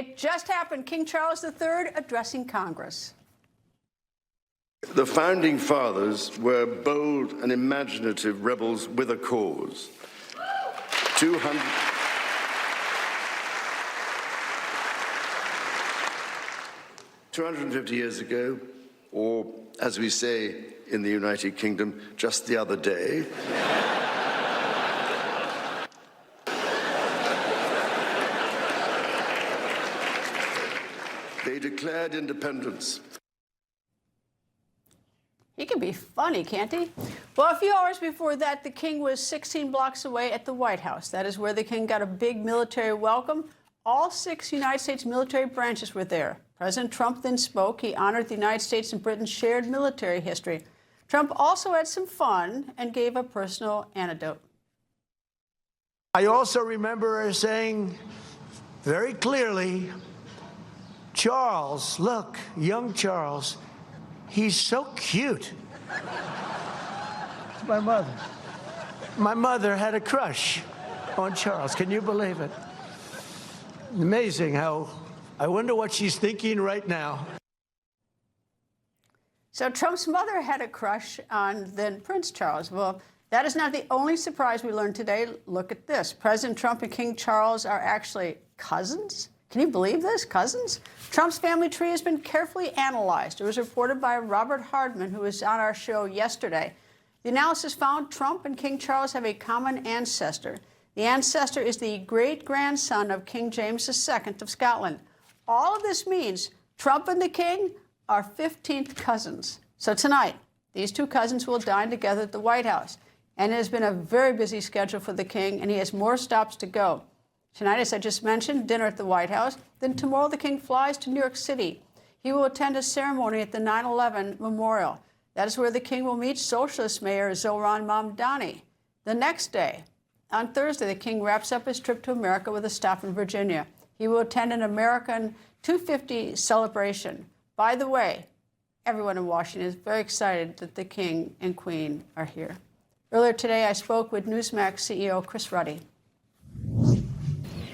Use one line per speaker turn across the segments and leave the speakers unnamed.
It just happened. King Charles III addressing Congress.
The founding fathers were bold and imaginative rebels with a cause. 250 years ago, or as we say in the United Kingdom, just the other day, they declared independence.
He can be funny, can't he? Well, a few hours before that, the king was 16 blocks away at the White House. That is where the king got a big military welcome. All 6 United States military branches were there. President Trump then spoke. He honored the United States and Britain's shared military history. Trump also had some fun and gave a personal anecdote.
I also remember her saying very clearly, Charles, look, young Charles, he's so cute. It's my mother. My mother had a crush on Charles. Can you believe it? Amazing how, I wonder what she's thinking right now.
So Trump's mother had a crush on then Prince Charles. Well, that is not the only surprise we learned today. Look at this. President Trump and King Charles are actually cousins. Can you believe this? Cousins? Trump's family tree has been carefully analyzed. It was reported by Robert Hardman, who was on our show yesterday. The analysis found Trump and King Charles have a common ancestor. The ancestor is the great-grandson of King James II of Scotland. All of this means Trump and the king are 15th cousins. So tonight, these two cousins will dine together at the White House. And it has been a very busy schedule for the king, and he has more stops to go. Tonight, as I just mentioned, dinner at the White House. Then tomorrow, the king flies to New York City. He will attend a ceremony at the 9/11 memorial. That is where the king will meet Socialist Mayor Zohran Mamdani. The next day, on Thursday, the king wraps up his trip to America with a stop in Virginia. He will attend an American 250 celebration. By the way, everyone in Washington is very excited that the king and queen are here. Earlier today, I spoke with Newsmax CEO Chris Ruddy.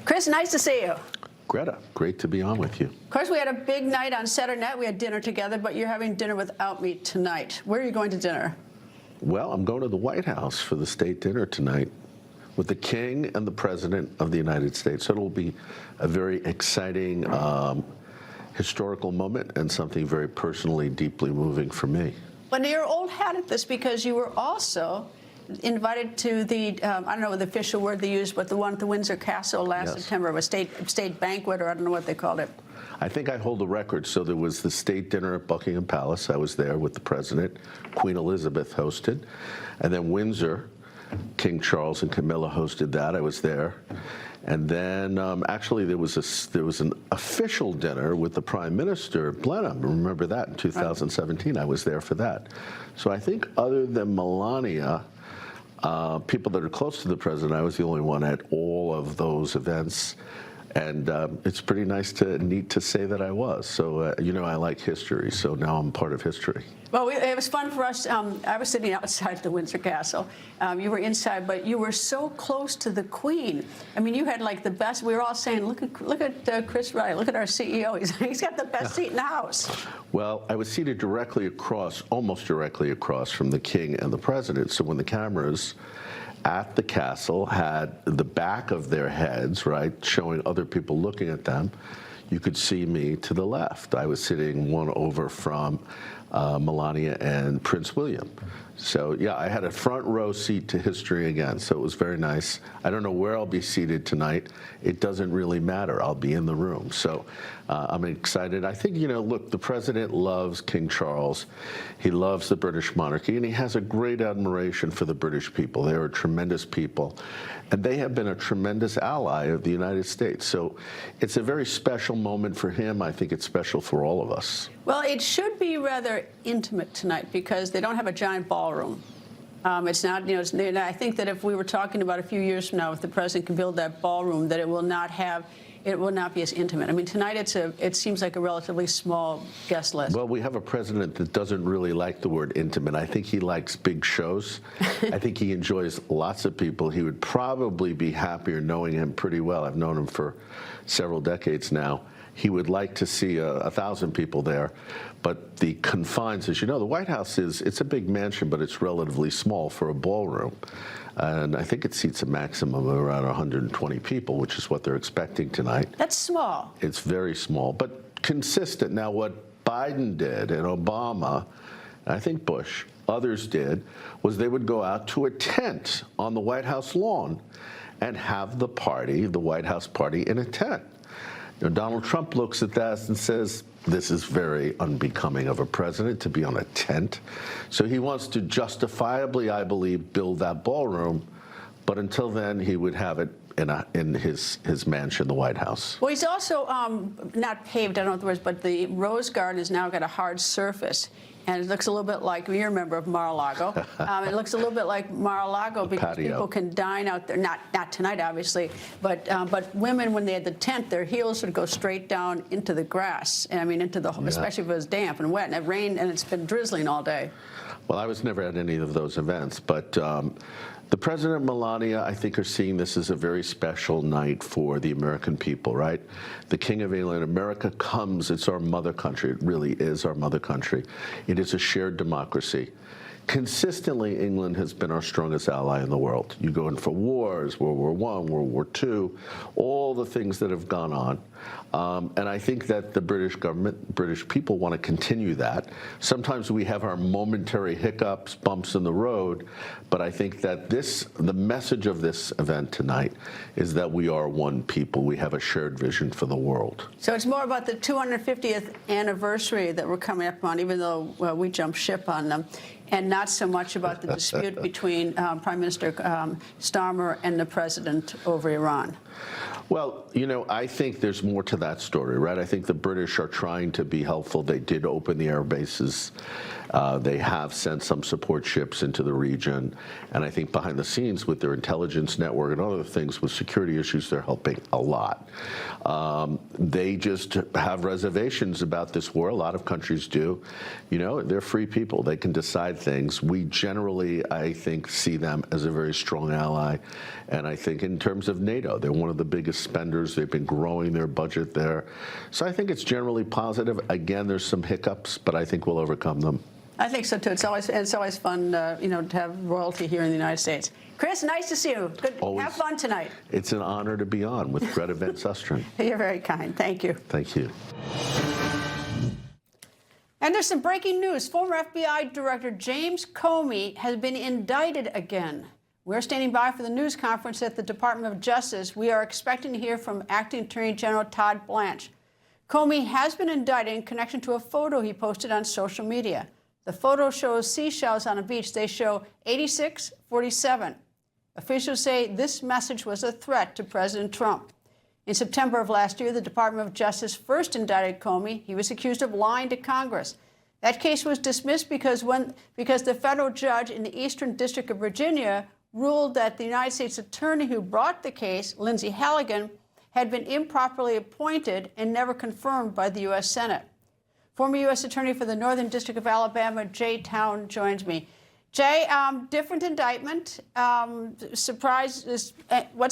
Chris, nice to see you.
Greta, great to be on with you.
Of course, we had a big night on Saturday night. We had dinner together, but you're having dinner without me tonight. Where are you going to dinner?
Well, I'm going to the White House for the state dinner tonight with the king and the president of the United States. So it'll be a very exciting historical moment and something very personally, deeply moving for me.
But you're old hat at this because you were also invited to the, I don't know the official word they used, but the one at the Windsor Castle last September, a state banquet, or I don't know what they called it.
I think I hold the record. So there was the state dinner at Buckingham Palace. I was there with the president. Queen Elizabeth hosted. And then Windsor, King Charles and Camilla hosted that. I was there. And then actually there was an official dinner with the Prime Minister, Blenheim. Remember that in 2017? I was there for that. So I think other than Melania, people that are close to the president, I was the only one at all of those events. And it's pretty neat to say that I was. So, you know, I like history, so now I'm part of history.
Well, it was fun for us. I was sitting outside the Windsor Castle. You were inside, but you were so close to the Queen. I mean, you had like the best. We were all saying, look at Chris Ruddy, look at our CEO. He's got the best seat in the house.
Well, I was seated directly across, almost directly across from the king and the president. So when the cameras at the castle had the back of their heads, right, showing other people looking at them, you could see me to the left. I was sitting one over from Melania and Prince William. So, yeah, I had a front row seat to history again, so it was very nice. I don't know where I'll be seated tonight. It doesn't really matter. I'll be in the room. So I'm excited. I think, you know, look, the president loves King Charles. He loves the British monarchy, and he has a great admiration for the British people. They are a tremendous people, and they have been a tremendous ally of the United States. So it's a very special moment for him. I think it's special for all of us.
Well, it should be rather intimate tonight because they don't have a giant ballroom. It's not, you know, I think that if we were talking about a few years from now, if the president can build that ballroom, that it will not be as intimate. I mean, tonight it seems like a relatively small guest list.
Well, we have a president that doesn't really like the word intimate. I think he likes big shows. I think he enjoys lots of people. He would probably be happier knowing him pretty well. I've known him for several decades now. he would like to see 1,000 people there. But the confines, as you know, the White House it's a big mansion, but it's relatively small for a ballroom. And I think it seats a maximum of around 120 people, which is what they're expecting tonight.
That's small.
It's very small, but consistent. Now, what Biden did and Obama, I think Bush, others did, was they would go out to a tent on the White House lawn and have the party, the White House party, in a tent. You know, Donald Trump looks at that and says, this is very unbecoming of a president to be on a tent. So he wants to justifiably, I believe, build that ballroom. But until then, he would have it in his mansion, the White House.
Well, he's also not paved, I don't know what the words, but the Rose Garden has now got a hard surface. And it looks a little bit like, you're a member of Mar-a-Lago. It looks a little bit like Mar-a-Lago because
patio.
people can dine out there. Not tonight, obviously, but women, when they had the tent, their heels would go straight down into the grass. And I mean, especially if it was damp and wet, and it rained, and it's been drizzling all day.
Well, I was never at any of those events, but the President and Melania, I think, are seeing this as a very special night for the American people, right? The King of England, America comes, it's our mother country. It really is our mother country. It is a shared democracy. Consistently, England has been our strongest ally in the world. You go in for wars, World War I, World War II, all the things that have gone on. And I think that the British government, British people want to continue that. Sometimes we have our momentary hiccups, bumps in the road, but I think that the message of this event tonight is that we are one people. We have a shared vision for the world.
So it's more about the 250th anniversary that we're coming up on, even though we jumped ship on them, and not so much about the dispute between Prime Minister Starmer and the president over Iran.
Well, you know, I think there's more to that story, right? I think the British are trying to be helpful. They did open the air bases. They have sent some support ships into the region. And I think behind the scenes with their intelligence network and other things with security issues, they're helping a lot. They just have reservations about this war. A lot of countries do. You know, they're free people. They can decide things. We generally, I think, see them as a very strong ally. And I think in terms of NATO, they're one of the biggest spenders. They've been growing their budget there. So I think it's generally positive. Again, there's some hiccups, but I think we'll overcome them.
I think so, too. It's always fun, you know, to have royalty here in the United States. Chris, nice to see you. Good.
Always.
Have fun tonight.
It's an honor to be on with Greta Van Susteren.
You're very kind. Thank you.
Thank you.
And there's some breaking news. Former FBI Director James Comey has been indicted again. We're standing by for the news conference at the Department of Justice. We are expecting to hear from Acting Attorney General Todd Blanche. Comey has been indicted in connection to a photo he posted on social media. The photo shows seashells on a beach. They show 86-47. Officials say this message was a threat to President Trump. In September of last year, the Department of Justice first indicted Comey. He was accused of lying to Congress. That case was dismissed because the federal judge in the Eastern District of Virginia ruled that the United States attorney who brought the case, Lindsay Halligan, had been improperly appointed and never confirmed by the U.S. Senate. Former U.S. Attorney for the Northern District of Alabama, Jay Town, joins me. Jay, different indictment. What's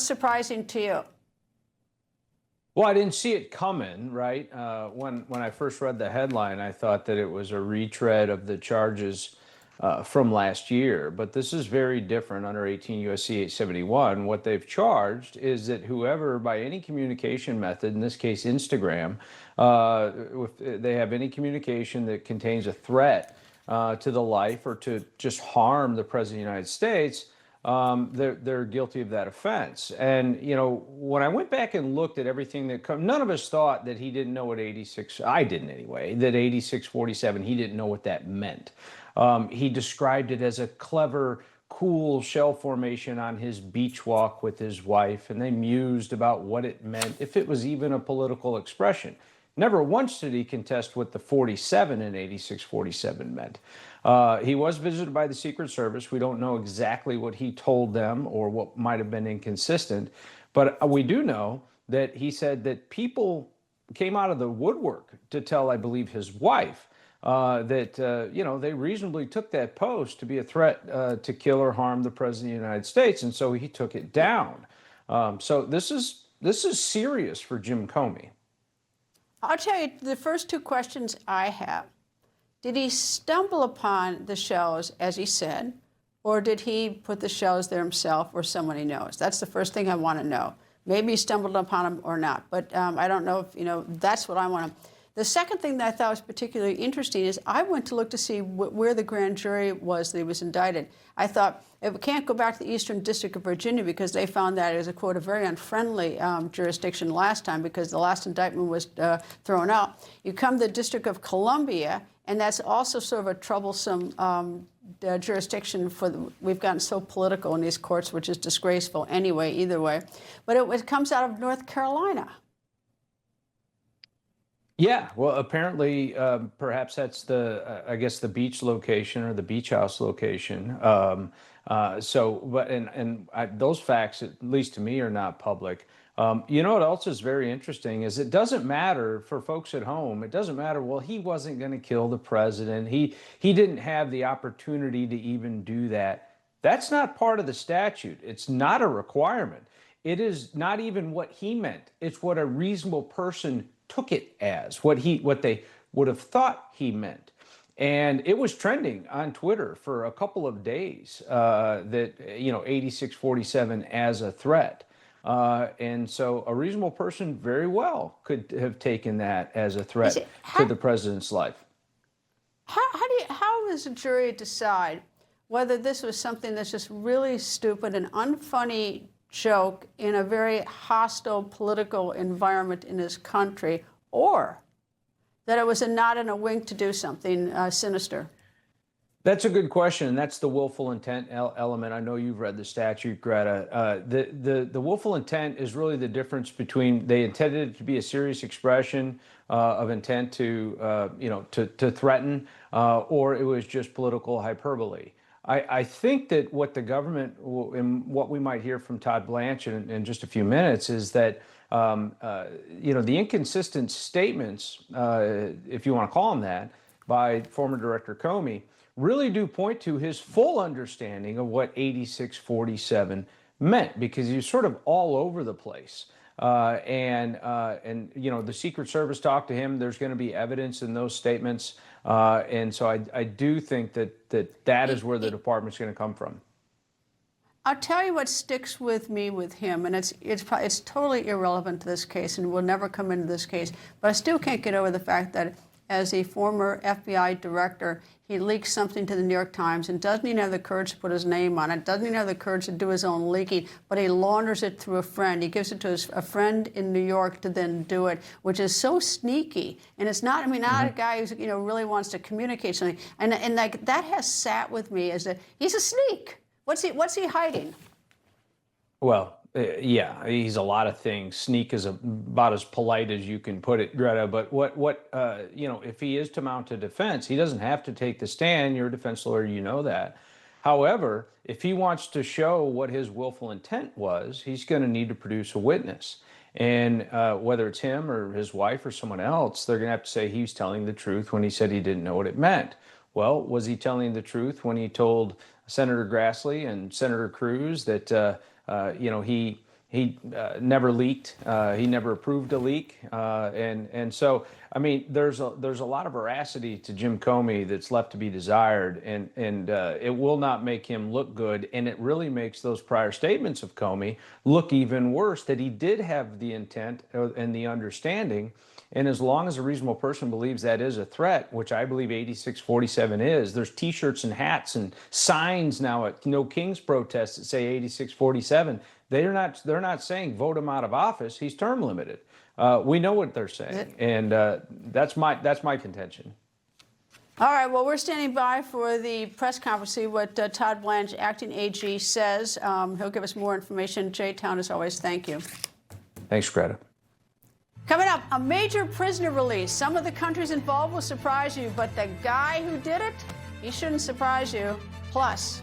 surprising to you?
Well, I didn't see it coming, right? When I first read the headline, I thought that it was a retread of the charges from last year. But this is very different under 18 U.S.C. 871. What they've charged is that whoever, by any communication method, in this case Instagram, if they have any communication that contains a threat to the life or to just harm the President of the United States, they're guilty of that offense. And, you know, when I went back and looked at everything that none of us thought that he didn't know what 86, I didn't anyway, that 8647, he didn't know what that meant. He described it as a clever, cool shell formation on his beach walk with his wife, and they mused about what it meant, if it was even a political expression. Never once did he contest what the 47 in 8647 meant. He was visited by the Secret Service. We don't know exactly what he told them or what might have been inconsistent, but we do know that he said that people came out of the woodwork to tell, I believe, his wife that, you know, they reasonably took that post to be a threat to kill or harm the President of the United States, and so he took it down. So this is serious for Jim Comey.
I'll tell you, the first two questions I have, did he stumble upon the shells, as he said, or did he put the shells there himself or someone he knows? That's the first thing I want to know. Maybe he stumbled upon them or not, but I don't know if, that's what I want to. The second thing that I thought was particularly interesting is I went to look to see where the grand jury was that he was indicted. I thought, it can't go back to the Eastern District of Virginia because they found that, as a quote, a very unfriendly jurisdiction last time because the last indictment was thrown out. You come to the District of Columbia, and that's also sort of a troublesome jurisdiction we've gotten so political in these courts, which is disgraceful anyway, either way. But it comes out of North Carolina.
Yeah, well, apparently, perhaps that's I guess the beach location or the beach house location. Those facts, at least to me, are not public. You know what else is very interesting is it doesn't matter for folks at home. It doesn't matter. Well, he wasn't going to kill the president. He didn't have the opportunity to even do that. That's not part of the statute. It's not a requirement. It is not even what he meant. It's what a reasonable person took it as, what they would have thought he meant. And it was trending on Twitter for a couple of days that 8647 as a threat. And so a reasonable person very well could have taken that as a threat to the president's life.
How does a jury decide whether this was something that's just really stupid and unfunny joke in a very hostile political environment in this country, or that it was a nod and a wink to do something sinister?
That's a good question, and that's the willful intent element. I know you've read the statute, Greta. The willful intent is really the difference between they intended it to be a serious expression of intent to threaten, or it was just political hyperbole. I think that what the government and what we might hear from Todd Blanche in just a few minutes is that the inconsistent statements, if you want to call them that, by former Director Comey really do point to his full understanding of what 8647 meant, because he's sort of all over the place. And the Secret Service talked to him. There's going to be evidence in those statements. And so I do think that is where the department's going to come from.
I'll tell you what sticks with me with him, and it's totally irrelevant to this case and will never come into this case, but I still can't get over the fact that as a former FBI director, he leaks something to the New York Times and doesn't even have the courage to put his name on it, doesn't even have the courage to do his own leaking, but he launders it through a friend. He gives it to a friend in New York to then do it, which is so sneaky. And it's not, not a guy who's, really wants to communicate something. And like that has sat with me as he's a sneak. What's he hiding?
Well, yeah, he's a lot of things. Sneak is about as polite as you can put it, Greta. But if he is to mount a defense, he doesn't have to take the stand. You're a defense lawyer, you know that. However, if he wants to show what his willful intent was, he's going to need to produce a witness. And whether it's him or his wife or someone else, they're going to have to say he's telling the truth when he said he didn't know what it meant. Well, was he telling the truth when he told Senator Grassley and Senator Cruz that he never leaked, he never approved a leak, and so there's a lot of veracity to Jim Comey that's left to be desired, and it will not make him look good, and it really makes those prior statements of Comey look even worse, that he did have the intent and the understanding. And as long as a reasonable person believes that is a threat, which I believe 8647 is, there's T-shirts and hats and signs now at No Kings protests that say 8647. They're not saying vote him out of office. He's term limited. We know what they're saying, and that's my contention.
All right. Well, we're standing by for the press conference. See what Todd Blanche, acting AG, says. He'll give us more information. Jay Town, as always, thank you.
Thanks, Greta.
Coming up, a major prisoner release. Some of the countries involved will surprise you, but the guy who did it, he shouldn't surprise you. Plus.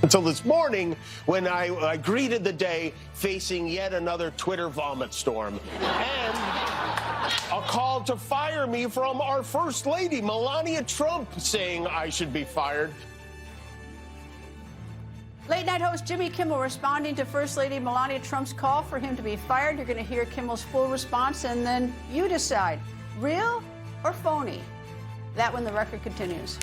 Until this morning, when I greeted the day facing yet another Twitter vomit storm and a call to fire me from our First Lady, Melania Trump, saying I should be fired.
Late night host Jimmy Kimmel responding to First Lady Melania Trump's call for him to be fired. You're going to hear Kimmel's full response, and then you decide, real or phony? That when the record continues.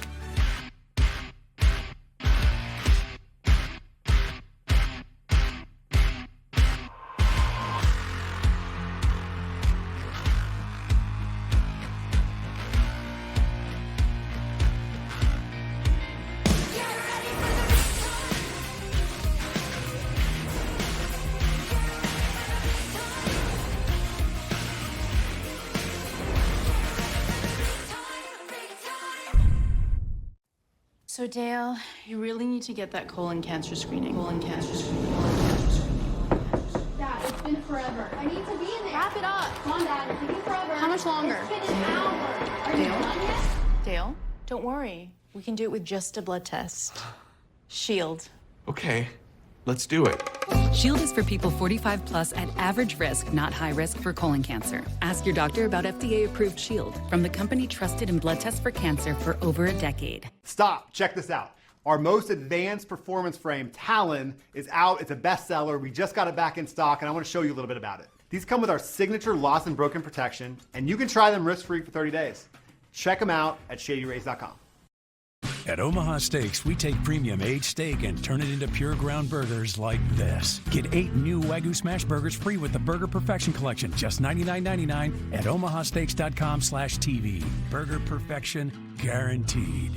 So Dale, you really need to get that colon cancer screening.
Dad, it's been forever. I need to be in there.
Wrap it up.
Come on, Dad. It's taking forever.
How much longer?
It's been an hour. Are you done yet?
Dale, don't worry. We can do it with just a blood test. Shield.
Okay, let's do it.
Shield is for people 45 plus at average risk, not high risk for colon cancer. Ask your doctor about FDA-approved Shield from the company trusted in blood tests for cancer for over a decade.
Stop. Check this out. Our most advanced performance frame, Talon, is out. It's a bestseller. We just got it back in stock, and I want to show you a little bit about it. These come with our signature lost and broken protection, and you can try them risk-free for 30 days. Check them out at ShadyRays.com.
At Omaha Steaks, we take premium aged steak and turn it into pure ground burgers like this. Get 8 new Wagyu Smash Burgers free with the Burger Perfection Collection, just $99.99 at omahasteaks.com/TV. Burger Perfection guaranteed.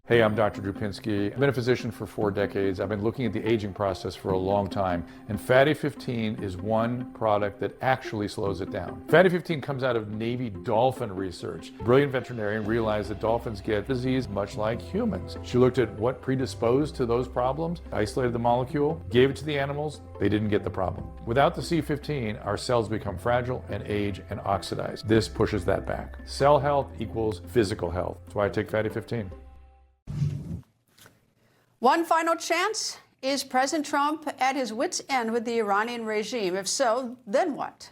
Hey, I'm Dr. Drupinski. I've been a physician for 4 decades. I've been looking at the aging process for a long time, and Fatty 15 is one product that actually slows it down. Fatty 15 comes out of Navy dolphin research. A brilliant veterinarian realized that dolphins get disease much like humans. She looked at what predisposed to those problems, isolated the molecule, gave it to the animals, they didn't get the problem. Without the C15, our cells become fragile and age and oxidize. This pushes that back. Cell health equals physical health. That's why I take Fatty 15.
One final chance. Is President Trump at his wit's end with the Iranian regime? If so, then what?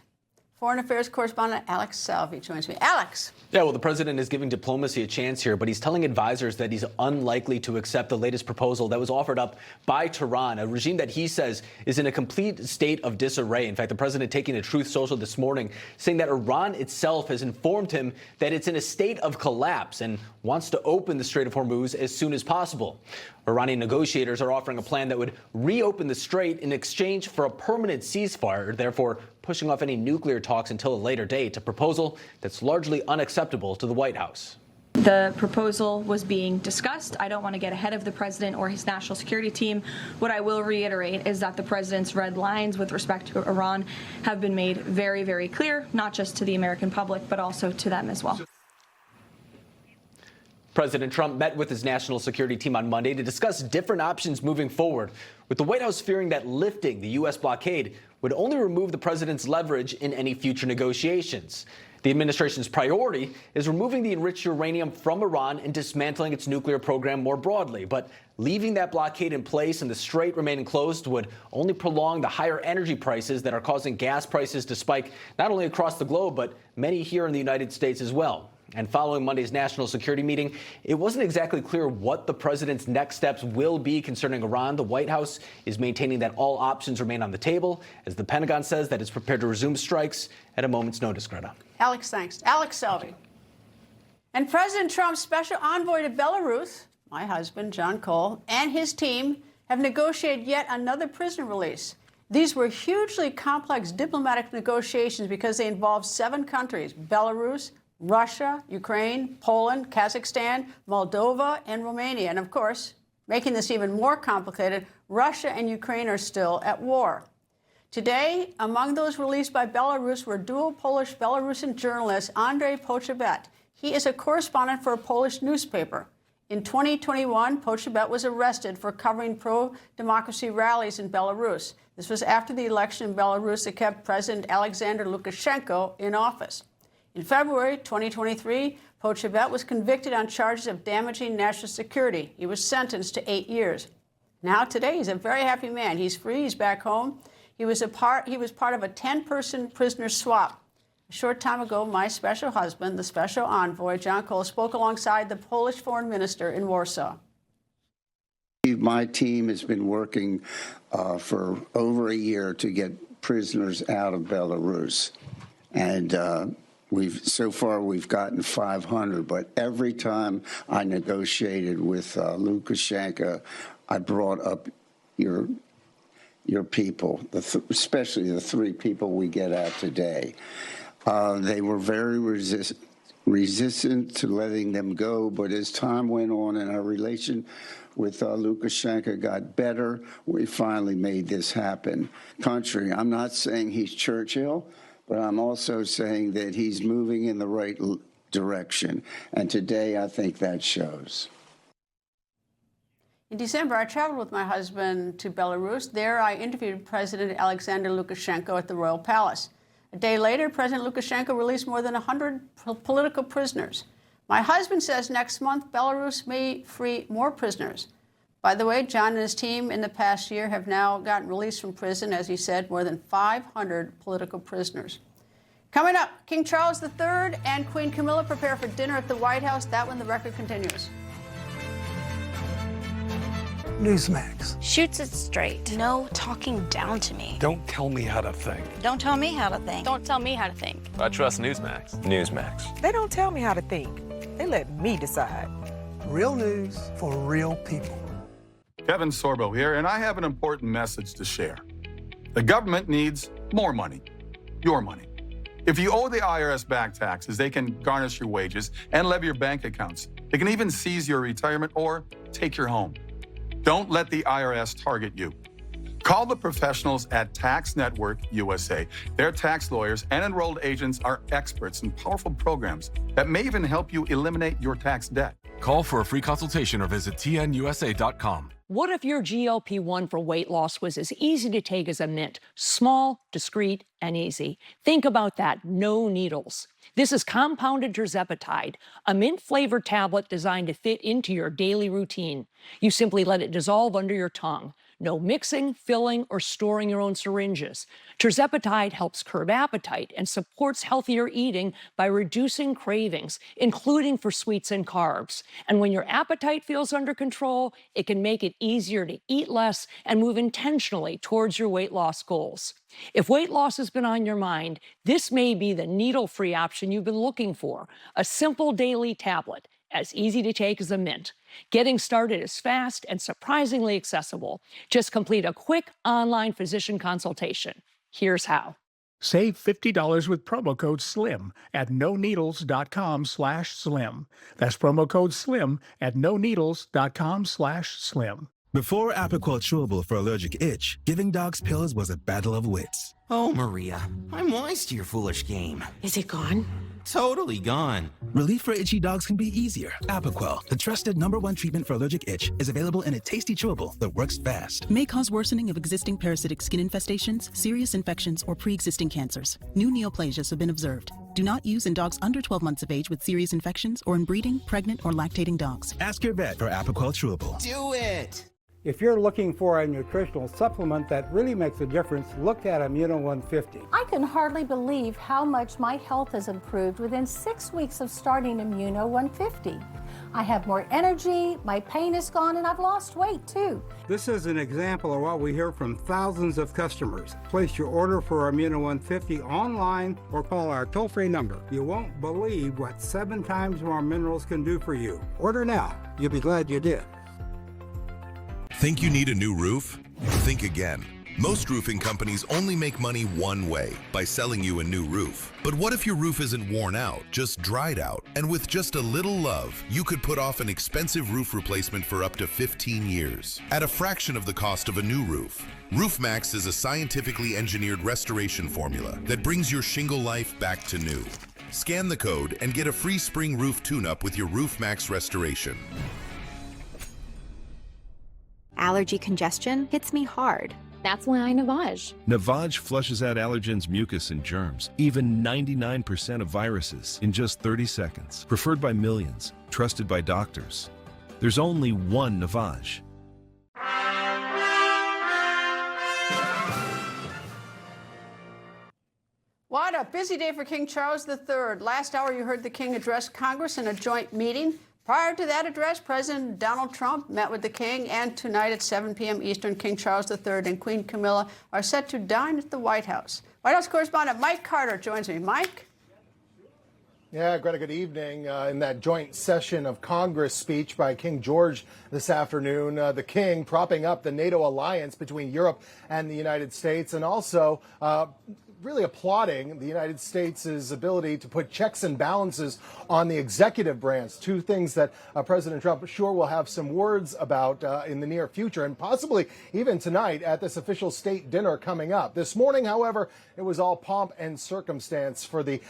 Foreign Affairs correspondent Alex Salvi joins me. Alex.
Yeah, well, the president is giving diplomacy a chance here, but he's telling advisors that he's unlikely to accept the latest proposal that was offered up by Tehran, a regime that he says is in a complete state of disarray. In fact, the president taking to Truth Social this morning, saying that Iran itself has informed him that it's in a state of collapse and wants to open the Strait of Hormuz as soon as possible. Iranian negotiators are offering a plan that would reopen the strait in exchange for a permanent ceasefire, therefore pushing off any nuclear talks until a later date, a proposal that's largely unacceptable to the White House.
The proposal was being discussed. I don't want to get ahead of the president or his national security team. What I will reiterate is that the president's red lines with respect to Iran have been made very, very clear, not just to the American public, but also to them as well.
President Trump met with his national security team on Monday to discuss different options moving forward, with the White House fearing that lifting the U.S. blockade would only remove the president's leverage in any future negotiations. The administration's priority is removing the enriched uranium from Iran and dismantling its nuclear program more broadly. But leaving that blockade in place and the strait remaining closed would only prolong the higher energy prices that are causing gas prices to spike not only across the globe, but many here in the United States as well. And following Monday's national security meeting, it wasn't exactly clear what the president's next steps will be concerning Iran. The White House is maintaining that all options remain on the table, as the Pentagon says that it's prepared to resume strikes at a moment's notice, Greta.
Alex, thanks. Alex Salvi. And President Trump's special envoy to Belarus, my husband, John Cole, and his team have negotiated yet another prisoner release. These were hugely complex diplomatic negotiations because they involved 7 countries: Belarus, Russia, Ukraine, Poland, Kazakhstan, Moldova, and Romania. And of course, making this even more complicated, Russia and Ukraine are still at war. Today, among those released by Belarus were dual Polish-Belarusian journalist Andrzej Poczobet. He is a correspondent for a Polish newspaper. In 2021, Poczobet was arrested for covering pro-democracy rallies in Belarus. This was after the election in Belarus that kept President Alexander Lukashenko in office. In February 2023, Poczobet was convicted on charges of damaging national security. He was sentenced to 8 years. Now today, he's a very happy man. He's free. He's back home. He was part of a 10-person prisoner swap. A short time ago, my special husband, the special envoy, John Cole, spoke alongside the Polish foreign minister in Warsaw.
My team has been working for over a year to get prisoners out of Belarus. And so far we've gotten 500, but every time I negotiated with Lukashenko, I brought up your people, especially the three people we get at today. They were very resistant to letting them go, but as time went on and our relation with Lukashenko got better, we finally made this happen. I'm not saying he's Churchill, but I'm also saying that he's moving in the right direction. And today, I think that shows.
In December, I traveled with my husband to Belarus. There, I interviewed President Alexander Lukashenko at the Royal Palace. A day later, President Lukashenko released more than 100 political prisoners. My husband says next month, Belarus may free more prisoners. By the way, John and his team in the past year have now gotten released from prison, as he said, more than 500 political prisoners. Coming up, King Charles III and Queen Camilla prepare for dinner at the White House. That when the record continues.
Newsmax.
Shoots it straight. No talking down to me.
Don't tell me how to think.
Don't tell me how to think. Don't tell me how to think.
I trust Newsmax. Newsmax.
They don't tell me how to think. They let me decide.
Real news for real people.
Kevin Sorbo here, and I have an important message to share. The government needs more money, your money. If you owe the IRS back taxes, they can garnish your wages and levy your bank accounts. They can even seize your retirement or take your home. Don't let the IRS target you. Call the professionals at Tax Network USA. Their tax lawyers and enrolled agents are experts in powerful programs that may even help you eliminate your tax debt.
Call for a free consultation or visit tnusa.com.
What if your GLP-1 for weight loss was as easy to take as a mint? Small, discreet, and easy. Think about that. No needles. This is compounded tirzepatide, a mint-flavored tablet designed to fit into your daily routine. You simply let it dissolve under your tongue. No mixing, filling, or storing your own syringes. Tirzepatide helps curb appetite and supports healthier eating by reducing cravings, including for sweets and carbs. And when your appetite feels under control, it can make it easier to eat less and move intentionally towards your weight loss goals. If weight loss has been on your mind, this may be the needle-free option you've been looking for. A simple daily tablet, as easy to take as a mint. Getting started is fast and surprisingly accessible. Just complete a quick online physician consultation. Here's how.
Save $50 with promo code SLIM at noneedles.com/slim. That's promo code SLIM at noneedles.com/slim.
Before Apoquel Chewable for allergic itch, giving dogs pills was a battle of wits.
Oh, Maria, I'm wise to your foolish game.
Is it gone?
Totally gone.
Relief for itchy dogs can be easier. Apoquel, the trusted #1 treatment for allergic itch, is available in a tasty chewable that works fast.
May cause worsening of existing parasitic skin infestations, serious infections, or pre-existing cancers. New neoplasias have been observed. Do not use in dogs under 12 months of age with serious infections or in breeding, pregnant, or lactating dogs.
Ask your vet for Apoquel Chewable.
Do it!
If you're looking for a nutritional supplement that really makes a difference, look at Immuno 150.
I can hardly believe how much my health has improved within 6 weeks of starting Immuno 150. I have more energy, my pain is gone, and I've lost weight too.
This is an example of what we hear from thousands of customers. Place your order for Immuno 150 online or call our toll-free number. You won't believe what 7 times more minerals can do for you. Order now. You'll be glad you did.
Think you need a new roof? Think again. Most roofing companies only make money one way, by selling you a new roof. But what if your roof isn't worn out, just dried out? And with just a little love, you could put off an expensive roof replacement for up to 15 years, at a fraction of the cost of a new roof. Roofmax is a scientifically engineered restoration formula that brings your shingle life back to new. Scan the code and get a free spring roof tune-up with your Roofmax restoration.
Allergy congestion hits me hard.
That's why I Navage.
Navage flushes out allergens, mucus, and germs, even 99% of viruses, in just 30 seconds. Preferred by millions, trusted by doctors. There's only one Navage.
What a busy day for King Charles III. Last hour, you heard the king address Congress in a joint meeting. Prior to that address, President Donald Trump met with the King, and tonight at 7 p.m. Eastern, King Charles III and Queen Camilla are set to dine at the White House. White House correspondent Mike Carter joins me. Mike?
Yeah, Greta, good evening. In that joint session of Congress speech by King George this afternoon, the King propping up the NATO alliance between Europe and the United States, and also really applauding the United States' ability to put checks and balances on the executive branch, two things that President Trump sure will have some words about in the near future, and possibly even tonight at this official state dinner coming up. This morning, however, it was all pomp and circumstance for the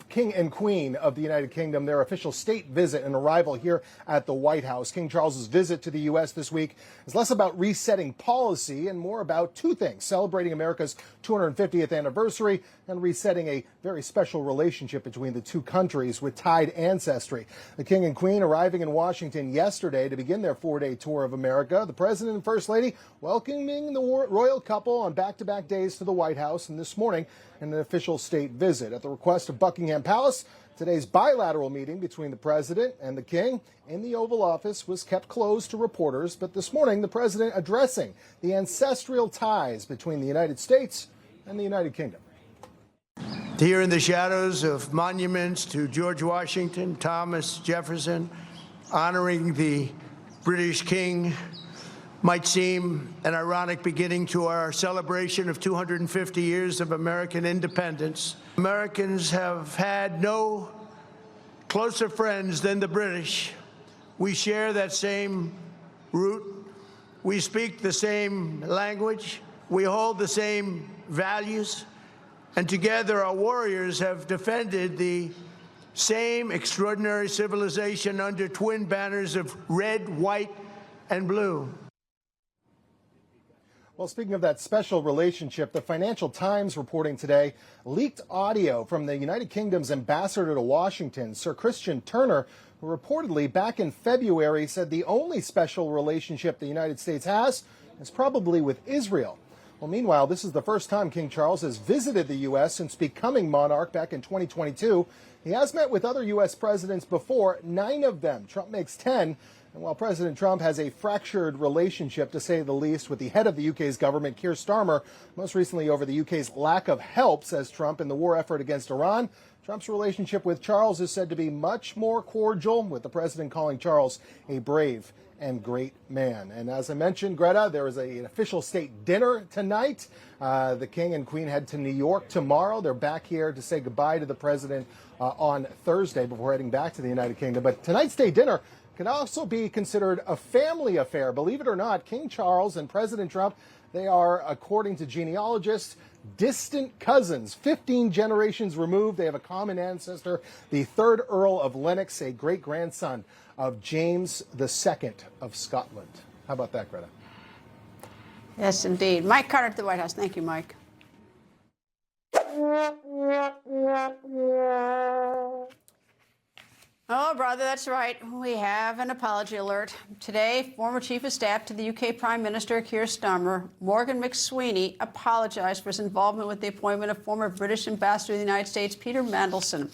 King and Queen of the United Kingdom, their official state visit and arrival here at the White House. King Charles's visit to the U.S. this week is less about resetting policy and more about two things: celebrating America's 250th anniversary and resetting a very special relationship between the two countries with tied ancestry. The King and Queen arriving in Washington yesterday to begin their four-day tour of America. The President and First Lady welcoming the royal couple on back-to-back days to the White House, and this morning in an official state visit. At the request of Buckingham Palace, today's bilateral meeting between the President and the King in the Oval Office was kept closed to reporters, but this morning the President addressing the ancestral ties between the United States and the United Kingdom.
Here in the shadows of monuments to George Washington, Thomas Jefferson, honoring the British King might seem an ironic beginning to our celebration of 250 years of American independence. Americans have had no closer friends than the British. We share that same root. We speak the same language. We hold the same values. And together our warriors have defended the same extraordinary civilization under twin banners of red, white, and blue.
Well, speaking of that special relationship, the Financial Times reporting today leaked audio from the United Kingdom's ambassador to Washington, Sir Christian Turner, who reportedly back in February said the only special relationship the United States has is probably with Israel. Well, meanwhile, this is the first time King Charles has visited the U.S. since becoming monarch back in 2022. He has met with other U.S. presidents before, 9 of them. Trump makes 10. And while President Trump has a fractured relationship, to say the least, with the head of the UK's government, Keir Starmer, most recently over the UK's lack of help, says Trump, in the war effort against Iran, Trump's relationship with Charles is said to be much more cordial, with the president calling Charles a brave and great man. And as I mentioned, Greta, there is an official state dinner tonight. The King and Queen head to New York tomorrow. They're back here to say goodbye to the president on Thursday before heading back to the United Kingdom. But tonight's state dinner can also be considered a family affair. Believe it or not, King Charles and President Trump, they are, according to genealogists, distant cousins, 15 generations removed. They have a common ancestor, the 3rd Earl of Lennox, a great-grandson of James II of Scotland. How about that, Greta?
Yes, indeed. Mike Carter at the White House. Thank you, Mike. Oh, brother, that's right. We have an apology alert. Today, former Chief of Staff to the UK Prime Minister Keir Starmer, Morgan McSweeney, apologized for his involvement with the appointment of former British Ambassador to the United States, Peter Mandelson.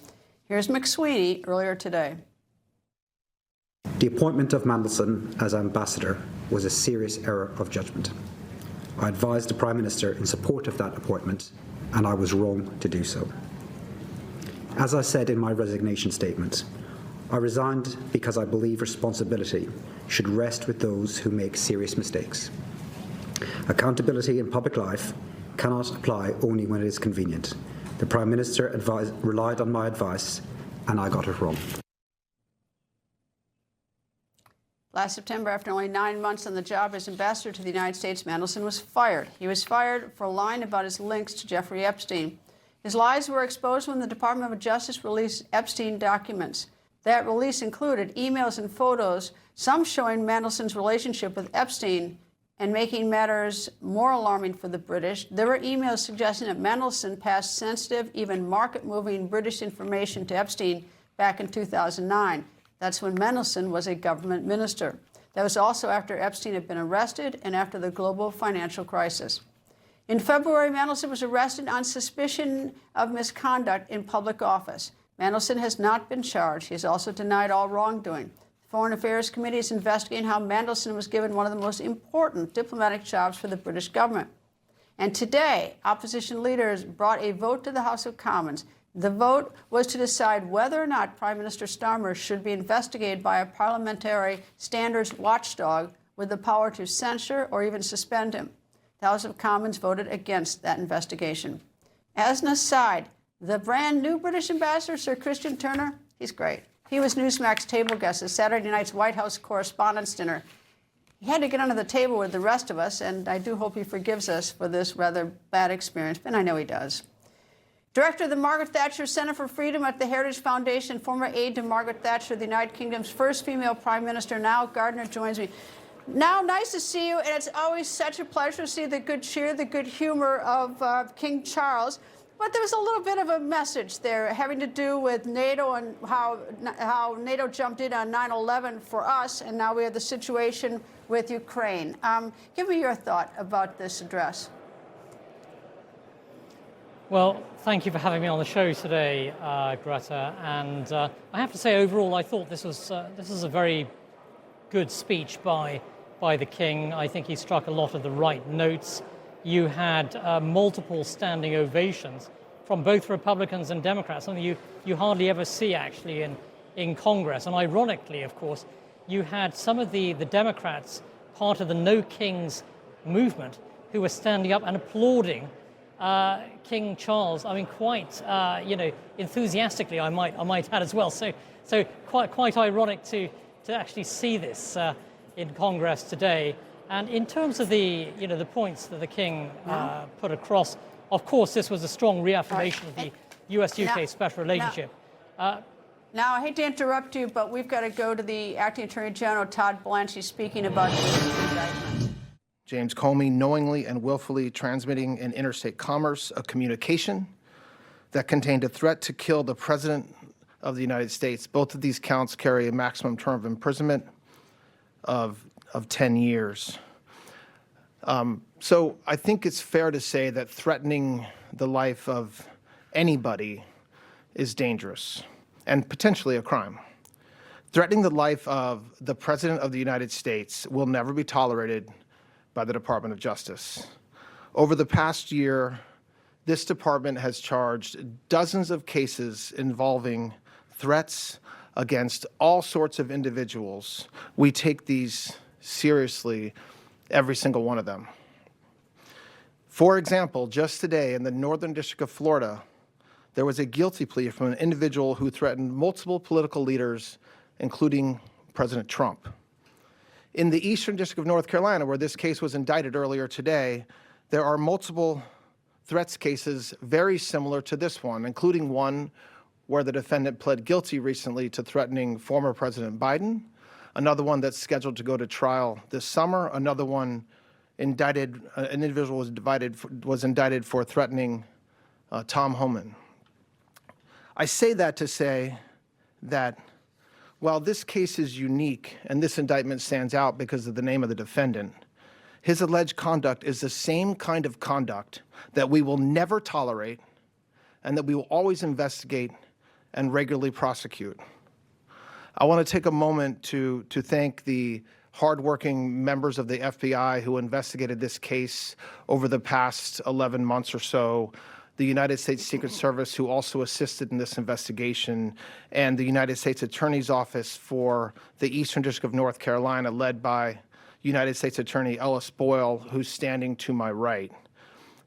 Here's McSweeney earlier today.
The appointment of Mandelson as ambassador was a serious error of judgment. I advised the Prime Minister in support of that appointment, and I was wrong to do so. As I said in my resignation statement, I resigned because I believe responsibility should rest with those who make serious mistakes. Accountability in public life cannot apply only when it is convenient. The Prime Minister relied on my advice, and I got it wrong.
Last September, after only 9 months on the job as ambassador to the United States, Mandelson was fired. He was fired for lying about his links to Jeffrey Epstein. His lies were exposed when the Department of Justice released Epstein documents. That release included emails and photos, some showing Mandelson's relationship with Epstein, and making matters more alarming for the British, there were emails suggesting that Mandelson passed sensitive, even market-moving British information to Epstein back in 2009. That's when Mandelson was a government minister. That was also after Epstein had been arrested and after the global financial crisis. In February, Mandelson was arrested on suspicion of misconduct in public office. Mandelson has not been charged. He has also denied all wrongdoing. Foreign Affairs Committee is investigating how Mandelson was given one of the most important diplomatic jobs for the British government. And today, opposition leaders brought a vote to the House of Commons. The vote was to decide whether or not Prime Minister Starmer should be investigated by a parliamentary standards watchdog with the power to censure or even suspend him. The House of Commons voted against that investigation. As an aside, the brand new British ambassador, Sir Christian Turner, he's great. He was Newsmax table guest at Saturday night's White House Correspondents' Dinner. He had to get under the table with the rest of us, and I do hope he forgives us for this rather bad experience, and I know he does. Director of the Margaret Thatcher Center for Freedom at the Heritage Foundation, former aide to Margaret Thatcher, the United Kingdom's first female prime minister, Nile Gardiner, joins me. Now, nice to see you, and it's always such a pleasure to see the good cheer, the good humor of King Charles. But there was a little bit of a message there having to do with NATO and how NATO jumped in on 9/11 for us, and now we have the situation with Ukraine. Give me your thought about this address.
Well, thank you for having me on the show today, Greta. And I have to say, overall, I thought this was a very good speech by the King. I think he struck a lot of the right notes. You had multiple standing ovations from both Republicans and Democrats, something you hardly ever see actually in Congress. And ironically, of course, you had some of the Democrats, part of the No Kings movement, who were standing up and applauding King Charles. I mean, quite enthusiastically, I might add as well. So quite ironic to actually see this in Congress today. And in terms of the points that the King put across, of course, this was a strong reaffirmation of the U.S.-UK special relationship.
Now, I hate to interrupt you, but we've got to go to the Acting Attorney General, Todd Blanche. He's speaking about the indictment.
James Comey knowingly and willfully transmitting in interstate commerce a communication that contained a threat to kill the President of the United States. Both of these counts carry a maximum term of imprisonment of 10 years. So I think it's fair to say that threatening the life of anybody is dangerous and potentially a crime. Threatening the life of the President of the United States will never be tolerated by the Department of Justice. Over the past year, this department has charged dozens of cases involving threats against all sorts of individuals. We take these seriously, every single one of them. For example, just today in the Northern District of Florida, there was a guilty plea from an individual who threatened multiple political leaders, including President Trump. In the Eastern District of North Carolina, where this case was indicted earlier today, there are multiple threats cases very similar to this one, including one where the defendant pled guilty recently to threatening former President Biden, another one that's scheduled to go to trial this summer, another one indicted, an individual was indicted for threatening Tom Homan. I say that to say that while this case is unique and this indictment stands out because of the name of the defendant, his alleged conduct is the same kind of conduct that we will never tolerate and that we will always investigate and regularly prosecute. I want to take a moment to thank the hardworking members of the FBI who investigated this case over the past 11 months or so, the United States Secret Service who also assisted in this investigation, and the United States Attorney's Office for the Eastern District of North Carolina, led by United States Attorney Ellis Boyle, who's standing to my right.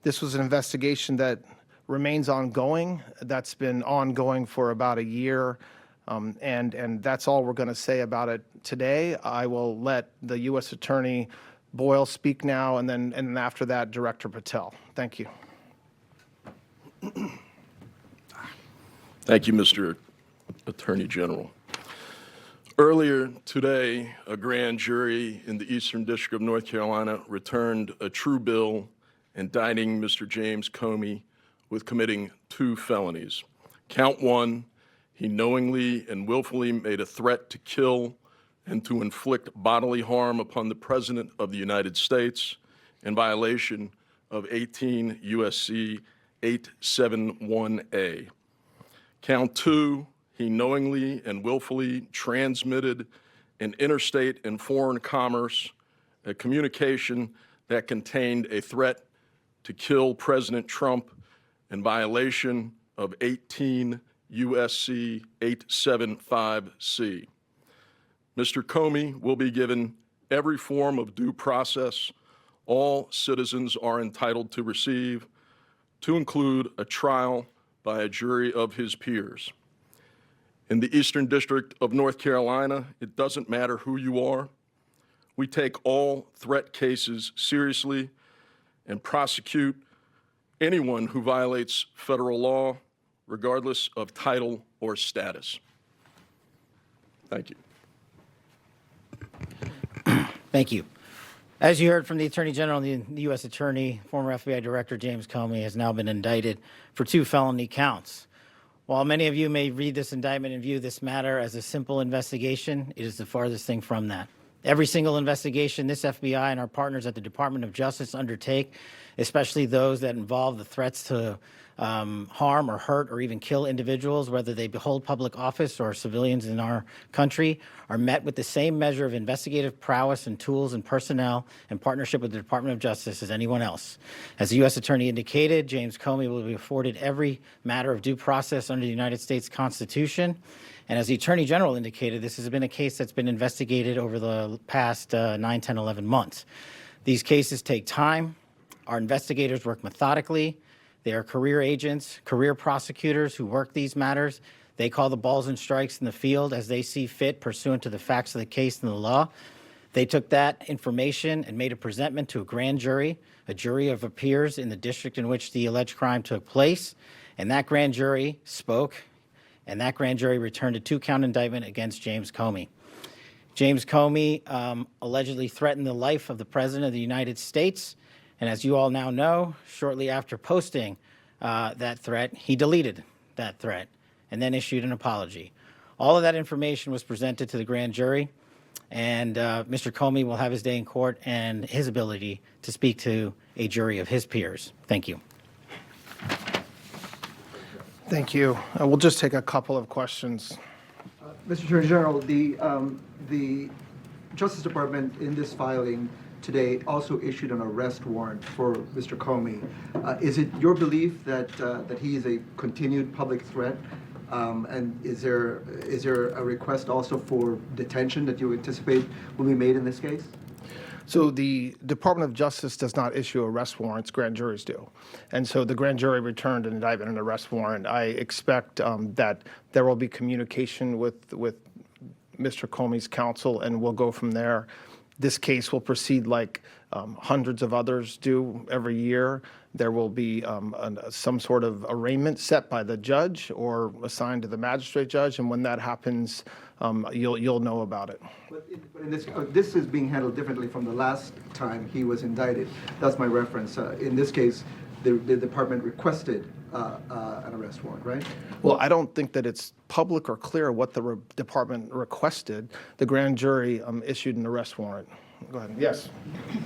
This was an investigation that remains ongoing. That's been ongoing for about a year, and that's all we're going to say about it today. I will let the U.S. Attorney Boyle speak now, and then after that, Director Patel. Thank you.
Thank you, Mr. Attorney General. Earlier today, a grand jury in the Eastern District of North Carolina returned a true bill indicting Mr. James Comey with committing 2 felonies. Count 1, he knowingly and willfully made a threat to kill and to inflict bodily harm upon the President of the United States in violation of 18 U.S.C. 871A. Count 2, he knowingly and willfully transmitted in interstate and foreign commerce, a communication that contained a threat to kill President Trump in violation of 18 U.S.C. 875C. Mr. Comey will be given every form of due process all citizens are entitled to receive, to include a trial by a jury of his peers. In the Eastern District of North Carolina, it doesn't matter who you are. We take all threat cases seriously and prosecute anyone who violates federal law, regardless of title or status. Thank you.
Thank you. As you heard from the Attorney General, the U.S. Attorney, former FBI Director James Comey, has now been indicted for 2 felony counts. While many of you may read this indictment and view this matter as a simple investigation, it is the farthest thing from that. Every single investigation this FBI and our partners at the Department of Justice undertake, especially those that involve the threats to harm or hurt or even kill individuals, whether they hold public office or civilians in our country, are met with the same measure of investigative prowess and tools and personnel in partnership with the Department of Justice as anyone else. As the U.S. Attorney indicated, James Comey will be afforded every matter of due process under the United States Constitution. And as the Attorney General indicated, this has been a case that's been investigated over the past 9, 10, 11 months. These cases take time. Our investigators work methodically. They are career agents, career prosecutors who work these matters. They call the balls and strikes in the field as they see fit pursuant to the facts of the case and the law. They took that information and made a presentment to a grand jury, a jury of peers in the district in which the alleged crime took place. And that grand jury spoke, and that grand jury returned a 2-count indictment against James Comey. James Comey allegedly threatened the life of the President of the United States. And as you all now know, shortly after posting that threat, he deleted that threat and then issued an apology. All of that information was presented to the grand jury, and Mr. Comey will have his day in court and his ability to speak to a jury of his peers. Thank you.
Thank you. We'll just take a couple of questions.
Mr. Attorney General, the Justice Department in this filing today also issued an arrest warrant for Mr. Comey. Is it your belief that he is a continued public threat? And is there a request also for detention that you anticipate will be made in this case?
So the Department of Justice does not issue arrest warrants, grand juries do. And so the grand jury returned an indictment and arrest warrant. I expect that there will be communication with Mr. Comey's counsel, and we'll go from there. This case will proceed like hundreds of others do every year. There will be some sort of arraignment set by the judge or assigned to the magistrate judge, and when that happens, you'll know about it.
But in this is being handled differently from the last time he was indicted. That's my reference. In this case, the department requested an arrest warrant, right?
Well, I don't think that it's public or clear what the department requested. The grand jury issued an arrest warrant. Go ahead. Yes.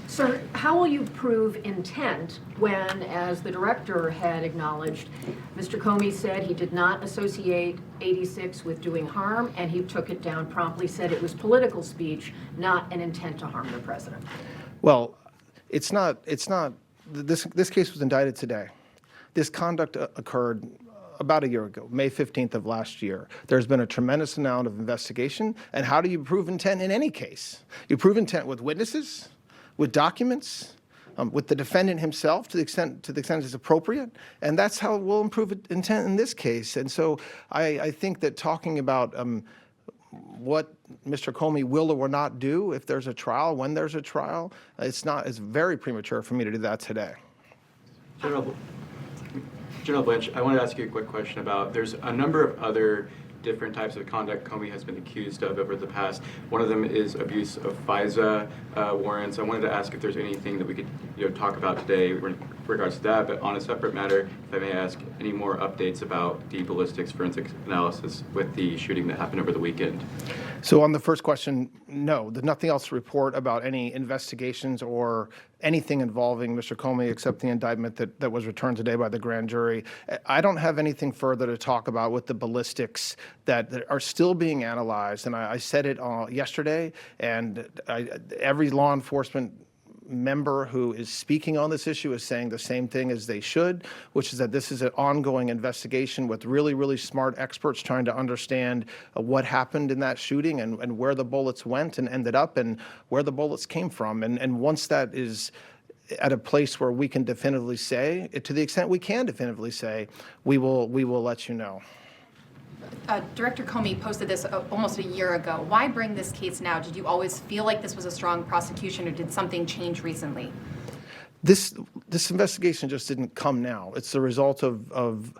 Sir, how will you prove intent when, as the director had acknowledged, Mr. Comey said he did not associate 86 with doing harm, and he took it down promptly, said it was political speech, not an intent to harm the president?
Well, it's not. This case was indicted today. This conduct occurred about a year ago, May 15th of last year. There's been a tremendous amount of investigation. And how do you prove intent in any case? You prove intent with witnesses, with documents, with the defendant himself to the extent it's appropriate. And that's how we'll improve intent in this case. And so I think that talking about what Mr. Comey will or will not do if there's a trial, when there's a trial, it's very premature for me to do that today.
General Blanch, I wanted to ask you a quick question about, there's a number of other different types of conduct Comey has been accused of over the past. One of them is abuse of FISA warrants. I wanted to ask if there's anything that we could talk about today regards to that, but on a separate matter, if I may ask, any more updates about the ballistics forensic analysis with the shooting that happened over the weekend?
So on the first question, no, there's nothing else to report about any investigations or anything involving Mr. Comey except the indictment that was returned today by the grand jury. I don't have anything further to talk about with the ballistics that are still being analyzed. And I said it yesterday, and every law enforcement member who is speaking on this issue is saying the same thing as they should, which is that this is an ongoing investigation with really, really smart experts trying to understand what happened in that shooting and where the bullets went and ended up and where the bullets came from. And once that is at a place where we can definitively say, to the extent we can definitively say, we will let you know.
Director Comey posted this almost a year ago. Why bring this case now? Did you always feel like this was a strong prosecution, or did something change recently?
This investigation just didn't come now. It's the result of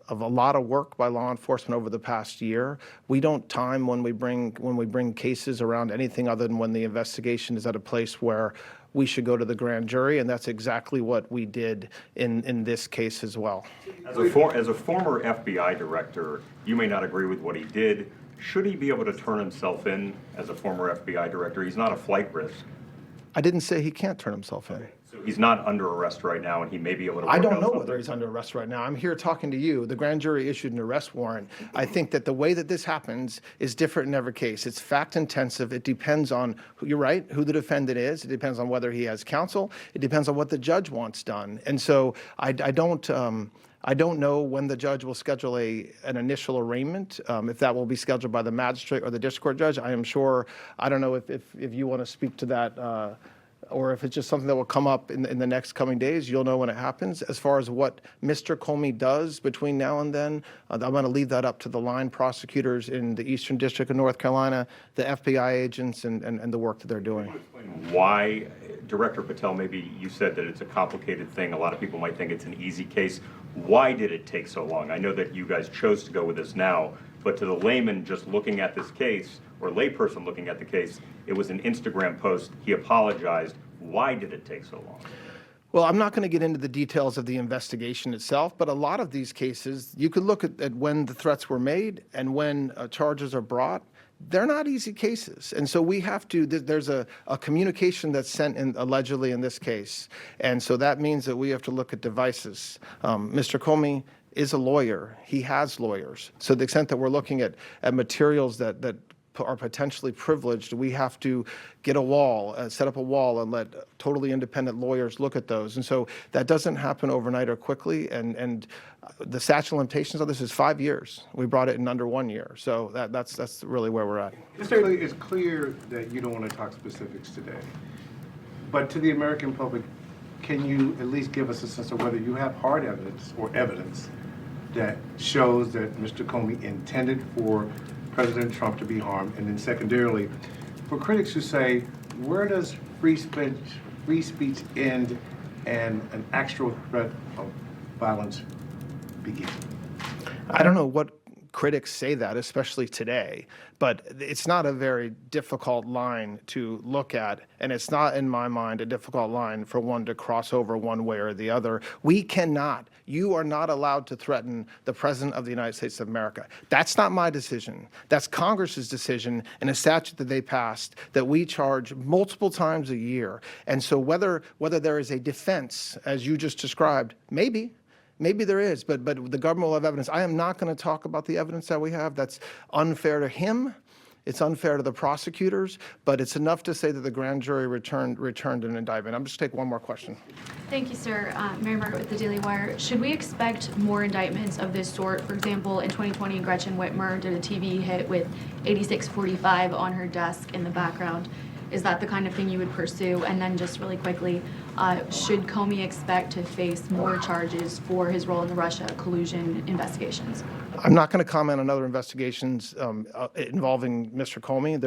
a lot of work by law enforcement over the past year. We don't time when we bring cases around anything other than when the investigation is at a place where we should go to the grand jury, and that's exactly what we did in this case as well.
As a former FBI director, you may not agree with what he did. Should he be able to turn himself in as a former FBI director? He's not a flight risk.
I didn't say he can't turn himself in.
So he's not under arrest right now, and he may be able to work
I don't
out
know
something.
whether he's under arrest right now. I'm here talking to you. The grand jury issued an arrest warrant. I think that the way that this happens is different in every case. It's fact intensive. It depends on, you're right, who the defendant is. It depends on whether he has counsel. It depends on what the judge wants done. And so I don't know when the judge will schedule an initial arraignment, if that will be scheduled by the magistrate or the district court judge. I am sure, I don't know if you want to speak to that, or if it's just something that will come up in the next coming days. You'll know when it happens. As far as what Mr. Comey does between now and then, I'm going to leave that up to the line prosecutors in the Eastern District of North Carolina, the FBI agents, and the work that they're doing.
Why, Director Patel, maybe you said that it's a complicated thing. A lot of people might think it's an easy case. Why did it take so long? I know that you guys chose to go with this now, but to the layman just looking at this case, or layperson looking at the case, it was an Instagram post. He apologized. Why did it take so long?
Well, I'm not going to get into the details of the investigation itself, but a lot of these cases, you could look at when the threats were made and when charges are brought. They're not easy cases. And so we have to, there's a communication that's sent in allegedly in this case. And so that means that we have to look at devices. Mr. Comey is a lawyer. He has lawyers. So the extent that we're looking at materials that are potentially privileged, we have to get a wall, set up a wall and let totally independent lawyers look at those. And so that doesn't happen overnight or quickly. And the statute of limitations on this is 5 years. We brought it in under 1 year. So that's really where we're at.
It's clear that you don't want to talk specifics today. But to the American public, can you at least give us a sense of whether you have hard evidence or evidence that shows that Mr. Comey intended for President Trump to be harmed? And then secondarily, for critics who say, where does free speech end and an actual threat of violence begin?
I don't know what critics say that, especially today, but it's not a very difficult line to look at, and it's not, in my mind, a difficult line for one to cross over one way or the other. We cannot, you are not allowed to threaten the President of the United States of America. That's not my decision. That's Congress's decision in a statute that they passed that we charge multiple times a year. And so whether there is a defense, as you just described, maybe there is, but the government will have evidence. I am not going to talk about the evidence that we have. That's unfair to him. It's unfair to the prosecutors, but it's enough to say that the grand jury returned an indictment. I'm just going to take one more question.
Thank you, sir. Mary Margaret with the Daily Wire. Should we expect more indictments of this sort? For example, in 2020, Gretchen Whitmer did a TV hit with 8645 on her desk in the background. Is that the kind of thing you would pursue? And then just really quickly, should Comey expect to face more charges for his role in the Russia collusion investigations?
I'm not going to comment on other investigations involving Mr. Comey.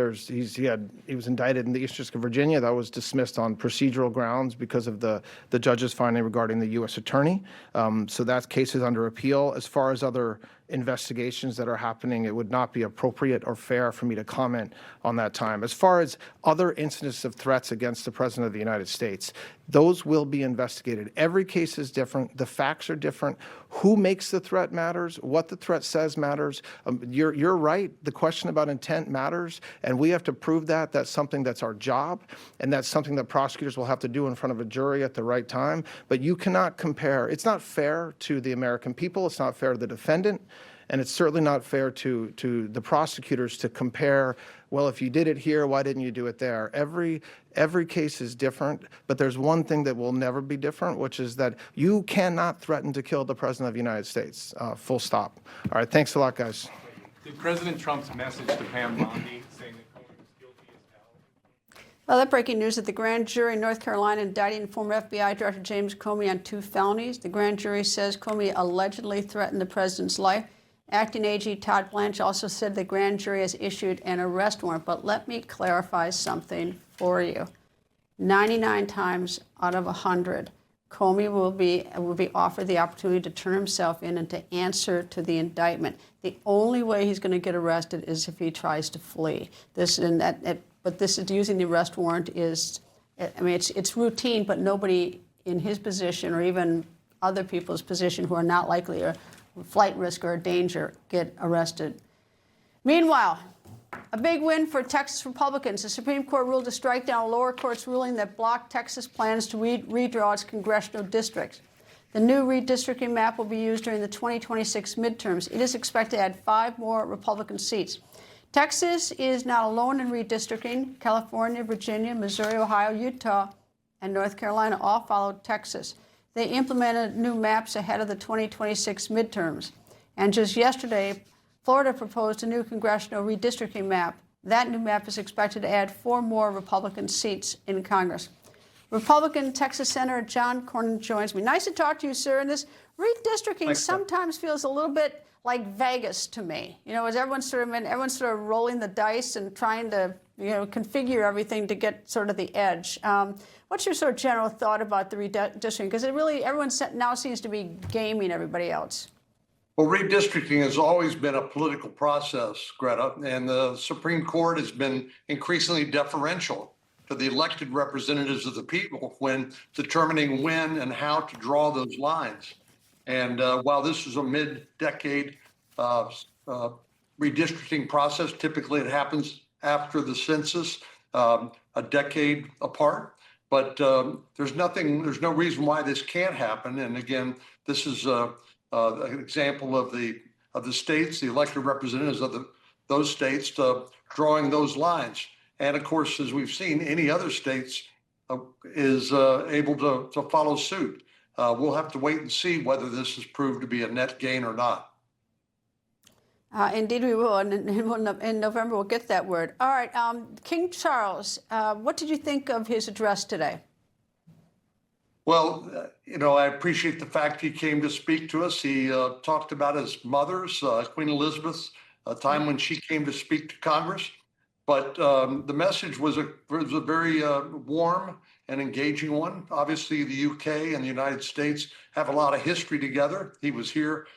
He was indicted in the Eastern District of Virginia. That was dismissed on procedural grounds because of the judge's finding regarding the U.S. attorney. So that case is under appeal. As far as other investigations that are happening, it would not be appropriate or fair for me to comment on that time. As far as other incidents of threats against the President of the United States, those will be investigated. Every case is different. The facts are different. Who makes the threat matters. What the threat says matters. You're right. The question about intent matters, and we have to prove that. That's something that's our job, and that's something that prosecutors will have to do in front of a jury at the right time. But you cannot compare. It's not fair to the American people. It's not fair to the defendant. And it's certainly not fair to the prosecutors to compare, well, if you did it here, why didn't you do it there? Every case is different, but there's one thing that will never be different, which is that you cannot threaten to kill the President of the United States, full stop. All right, thanks a lot, guys.
Did President Trump's message to Pam Bondi saying that Comey was guilty as hell?
Well, that breaking news that the grand jury in North Carolina indicting former FBI Director James Comey on 2 felonies. The grand jury says Comey allegedly threatened the president's life. Acting AG Todd Blanche also said the grand jury has issued an arrest warrant. But let me clarify something for you. 99 times out of 100, Comey will be offered the opportunity to turn himself in and to answer to the indictment. The only way he's going to get arrested is if he tries to flee. But this is using the arrest warrant is, I mean, it's routine, but nobody in his position or even other people's position who are not likely a flight risk or a danger get arrested. Meanwhile, a big win for Texas Republicans. The Supreme Court ruled to strike down a lower court's ruling that blocked Texas plans to redraw its congressional districts. The new redistricting map will be used during the 2026 midterms. It is expected to add 5 more Republican seats. Texas is not alone in redistricting. California, Virginia, Missouri, Ohio, Utah, and North Carolina all followed Texas. They implemented new maps ahead of the 2026 midterms. And just yesterday, Florida proposed a new congressional redistricting map. That new map is expected to add 4 more Republican seats in Congress. Republican Texas Senator John Cornyn joins me. Nice to talk to you, sir. And this redistricting sometimes feels a little bit like Vegas to me. You know, as everyone's sort of rolling the dice and trying to, configure everything to get sort of the edge. What's your sort of general thought about the redistricting? Because everyone now seems to be gaming everybody else.
Well, redistricting has always been a political process, Greta, and the Supreme Court has been increasingly deferential to the elected representatives of the people when determining when and how to draw those lines. And while this is a mid-decade redistricting process, typically it happens after the census, a decade apart. But there's no reason why this can't happen. And again, this is an example of the states, the elected representatives of those states drawing those lines. And of course, as we've seen, any other states is able to follow suit. We'll have to wait and see whether this is proved to be a net gain or not.
Indeed we will, and in November we'll get that word. All right, King Charles, what did you think of his address today?
Well, I appreciate the fact he came to speak to us. He talked about his mother's, Queen Elizabeth's, a time when she came to speak to Congress. But the message was a very warm and engaging one. Obviously, the UK and the United States have a lot of history together. He was here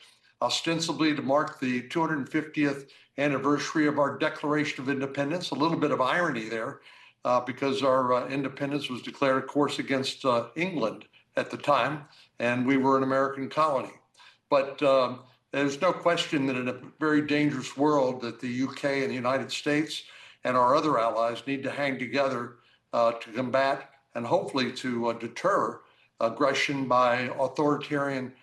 ostensibly to mark the 250th anniversary of our Declaration of Independence. A little bit of irony there because our independence was declared, of course, against England at the time, and we were an American colony. But there's no question that in a very dangerous world that the UK and the United States and our other allies need to hang together to combat and hopefully to deter aggression by authoritarian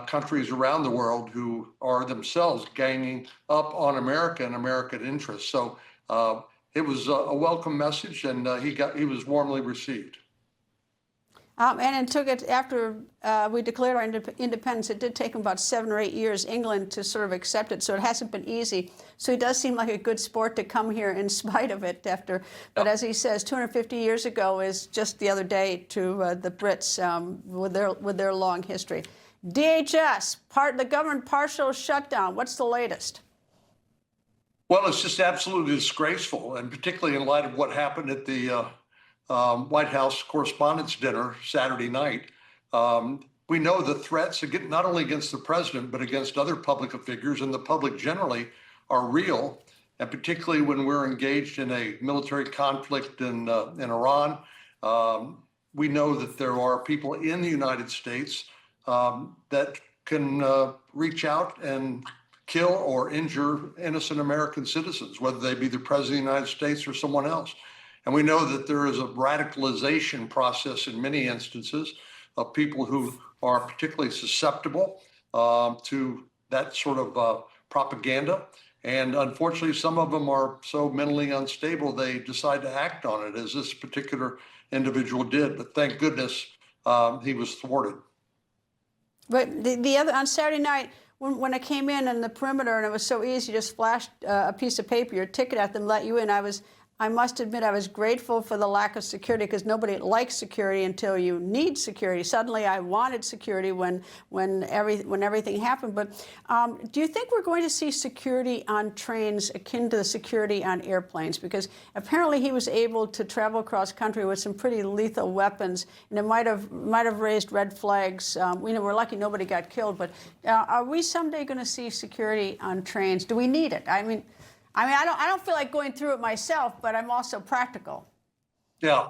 countries around the world who are themselves ganging up on America and American interests. So it was a welcome message, and he was warmly received.
And it took it after we declared our independence. It did take him about 7 or 8 years, England, to sort of accept it. So it hasn't been easy. So he does seem like a good sport to come here in spite of it after. But as he says, 250 years ago is just the other day to the Brits with their long history. DHS, the government partial shutdown. What's the latest?
Well, it's just absolutely disgraceful, and particularly in light of what happened at the White House Correspondents' Dinner Saturday night. We know the threats, not only against the president, but against other public figures and the public generally are real. And particularly when we're engaged in a military conflict in Iran, we know that there are people in the United States that can reach out and kill or injure innocent American citizens, whether they be the President of the United States or someone else. And we know that there is a radicalization process in many instances of people who are particularly susceptible to that sort of propaganda. And unfortunately, some of them are so mentally unstable, they decide to act on it, as this particular individual did. But thank goodness he was thwarted.
But the other, on Saturday night, when I came in on the perimeter and it was so easy, just flashed a piece of paper, your ticket at them, let you in, I must admit I was grateful for the lack of security, because nobody likes security until you need security. Suddenly I wanted security when everything happened. But do you think we're going to see security on trains akin to the security on airplanes? Because apparently he was able to travel across country with some pretty lethal weapons, and it might have raised red flags. We're lucky nobody got killed, but are we someday going to see security on trains? Do we need it? I mean, I don't feel like going through it myself, but I'm also practical.
Yeah.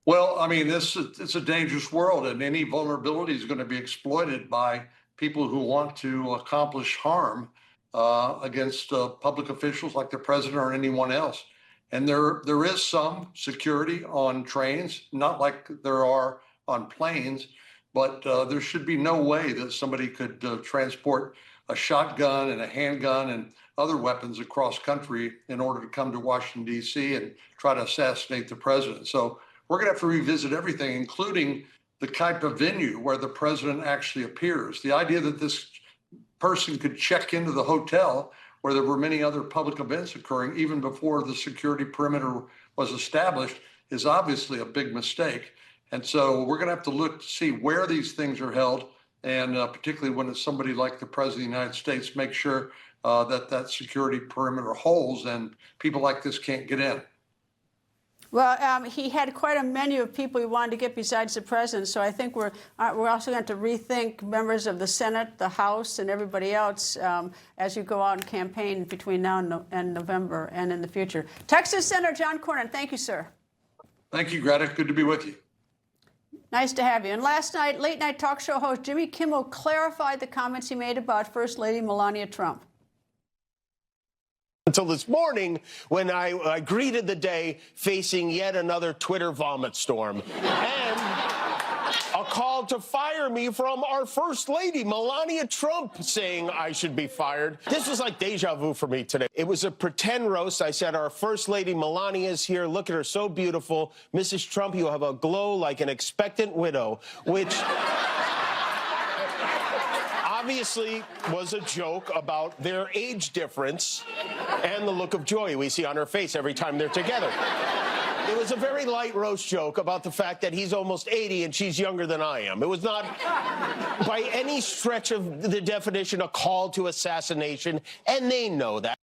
Well, I mean, it's a dangerous world, and any vulnerability is going to be exploited by people who want to accomplish harm against public officials like the president or anyone else. And there is some security on trains, not like there are on planes, but there should be no way that somebody could transport a shotgun and a handgun and other weapons across country in order to come to Washington, D.C. and try to assassinate the president. So we're going to have to revisit everything, including the type of venue where the president actually appears. The idea that this person could check into the hotel where there were many other public events occurring even before the security perimeter was established is obviously a big mistake. And so we're going to have to look to see where these things are held, and particularly when it's somebody like the president of the United States, make sure that security perimeter holds and people like this can't get in.
Well, he had quite a menu of people he wanted to get besides the president, so I think we're also going to rethink members of the Senate, the House, and everybody else as you go out and campaign between now and November and in the future. Texas Senator John Cornyn, thank you, sir.
Thank you, Greta. Good to be with you.
Nice to have you. And last night, late-night talk show host Jimmy Kimmel clarified the comments he made about First Lady Melania Trump.
Until this morning, when I greeted the day facing yet another Twitter vomit storm and a call to fire me from our First Lady, Melania Trump, saying I should be fired. This was like deja vu for me today. It was a pretend roast. I said, our First Lady Melania is here. Look at her, so beautiful. Mrs. Trump, you have a glow like an expectant widow, which obviously was a joke about their age difference and the look of joy we see on her face every time they're together. It was a very light roast joke about the fact that he's almost 80 and she's younger than I am. It was not, by any stretch of the definition, a call to assassination, and they know that.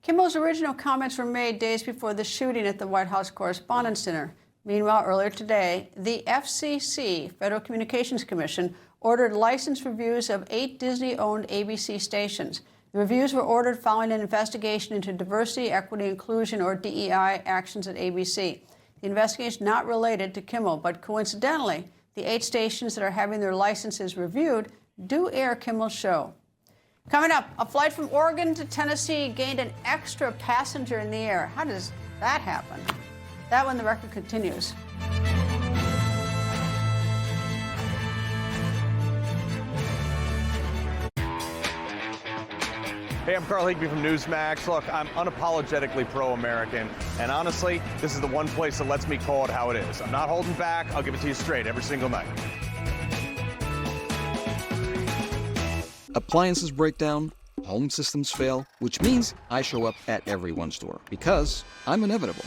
Kimmel's original comments were made days before the shooting at the White House Correspondents' Center. Meanwhile, earlier today, the FCC, Federal Communications Commission, ordered license reviews of 8 Disney-owned ABC stations. The reviews were ordered following an investigation into diversity, equity, inclusion, or DEI actions at ABC. The investigation is not related to Kimmel, but coincidentally, the 8 stations that are having their licenses reviewed do air Kimmel's show. Coming up, a flight from Oregon to Tennessee gained an extra passenger in the air. How does that happen? That when the record continues.
Hey, I'm Carl Higbee from Newsmax. Look, I'm unapologetically pro-American, and honestly, this is the one place that lets me call it how it is. I'm not holding back. I'll give it to you straight every single night.
Appliances break down, home systems fail, which means I show up at everyone's door because I'm inevitable.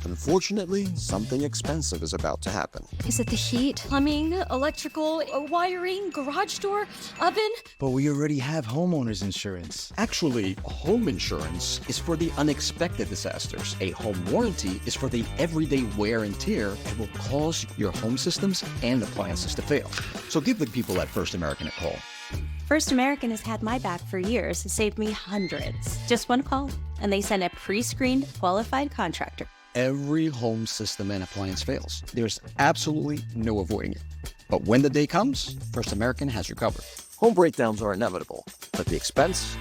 Unfortunately, something expensive is about to happen.
Is it the heat, plumbing, electrical, wiring, garage door, oven?
But we already have homeowners insurance. Actually, home insurance is for the unexpected disasters. A home warranty is for the everyday wear and tear that will cause your home systems and appliances to fail. So give the people at First American a call.
First American has had my back for years. It saved me hundreds. Just one call, and they send a pre-screened, qualified contractor.
Every home system and appliance fails. There's absolutely no avoiding it. But when the day comes, First American has you covered. Home breakdowns are inevitable, but the expense,